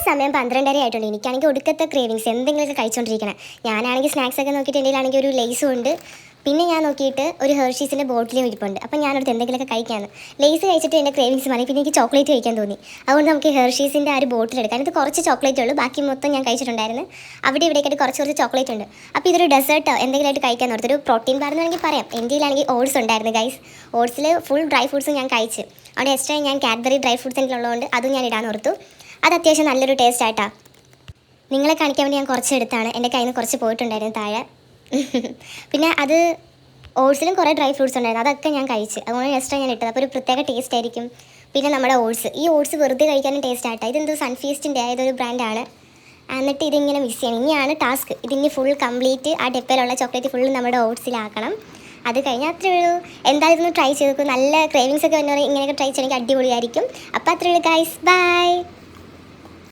സമയം 12:30 ആയിട്ടുണ്ട്. എനിക്കാണെങ്കിൽ ഒടുക്കത്തെ ക്രേവിങ്സ് എന്തെങ്കിലുമൊക്കെ കഴിച്ചുകൊണ്ടിരിക്കണം. ഞാനാണെങ്കിൽ സ്നാക്സൊക്കെ നോക്കിയിട്ട് എൻ്റെ കയ്യിലാണെങ്കിൽ ഒരു ലേസും ഉണ്ട്. പിന്നെ ഞാൻ നോക്കിയിട്ട് ഒരു ഹെർഷീസിൻ്റെ ബോട്ടിലും ഇരിപ്പുണ്ട്. അപ്പം ഞാനടുത്ത് എന്തെങ്കിലുമൊക്കെ കഴിക്കാമെന്ന്. ലേസ് കഴിച്ചിട്ട് എൻ്റെ ക്രേവിങ്സ് മാറി. പിന്നെ എനിക്ക് ചോക്ലേറ്റ് കഴിക്കാൻ തോന്നി. അതുകൊണ്ട് നമുക്ക് ഹെർഷീസിൻ്റെ ആ ഒരു ബോട്ടിൽ എടുക്കാം. ഇത് കുറച്ച് ചോക്ലേറ്റേ ഉള്ളൂ, ബാക്കി മൊത്തം ഞാൻ കഴിച്ചിട്ടുണ്ടായിരുന്നു. അവിടെ ഇവിടേക്കായിട്ട് കുറച്ച് ചോക്ലേറ്റ് ഉണ്ട്. അപ്പോൾ ഇതൊരു ഡെസേർട്ടോ എന്തെങ്കിലുമായിട്ട് കഴിക്കാൻ ഓർത്തൊരു പ്രോട്ടീൻ ബാർ എന്ന് വേണമെങ്കിൽ പറയാം. എൻ്റെ കയ്യിലാണെങ്കിൽ ഓട്സ് ഉണ്ടായിരുന്നു ഗൈസ്. ഓട്സിൽ ഫുൾ ഡ്രൈ ഫ്രൂട്ട്സും ഞാൻ കഴിച്ച്. അവിടെ എക്സ്ട്രാ ഞാൻ കാഡ്ബറി ഡ്രൈ ഫ്രൂട്ട്സ് എനിക്ക് ഉള്ളതുകൊണ്ട് അതും ഞാൻ ഇടാൻ ഓർത്തു. അത് അത്യാവശ്യം നല്ലൊരു ടേസ്റ്റ് ആയിട്ടാണ്. നിങ്ങളെ കാണിക്കാൻ വേണ്ടി ഞാൻ കുറച്ച് എടുത്താണ്. എൻ്റെ കയ്യിൽ നിന്ന് കുറച്ച് പോയിട്ടുണ്ടായിരുന്നു താഴെ. പിന്നെ അത് ഓട്സിലും കുറേ ഡ്രൈ ഫ്രൂട്ട്സ് ഉണ്ടായിരുന്നു, അതൊക്കെ ഞാൻ കഴിച്ച്. അതുകൊണ്ട് എക്സ്ട്രാ ഞാൻ ഇട്ടത്. അപ്പോൾ ഒരു പ്രത്യേക ടേസ്റ്റ് ആയിരിക്കും. പിന്നെ നമ്മുടെ ഈ ഓട്സ് വെറുതെ കഴിക്കാനും ടേസ്റ്റ് ആയിട്ടാണ്. ഇതെന്തോ സൺഫീസ്റ്റിൻ്റെ ഏതൊരു ബ്രാൻഡാണ്. എന്നിട്ട് ഇതിങ്ങനെ മിക്സ് ചെയ്യണം. ഇനിയാണ് ടാസ്ക്. ഇതിനി ഫുൾ കംപ്ലീറ്റ് ആ ഡെപ്പയിലുള്ള ചോക്ലേറ്റ് ഫുൾ നമ്മുടെ ഓട്സിലാക്കണം. അത് കഴിഞ്ഞാൽ അത്രേ ഉള്ളൂ. എന്തായാലും ഇതൊന്ന് ട്രൈ ചെയ്ത് നോക്കും. നല്ല ക്രേവിങ്സ് ഒക്കെ വരുന്നവരെ ഇങ്ങനെയൊക്കെ ട്രൈ ചെയ്യണമെങ്കിൽ അടിപൊളിയായിരിക്കും. അപ്പോൾ അത്രേ ഉള്ളൂ ഗൈസ്, ബൈ.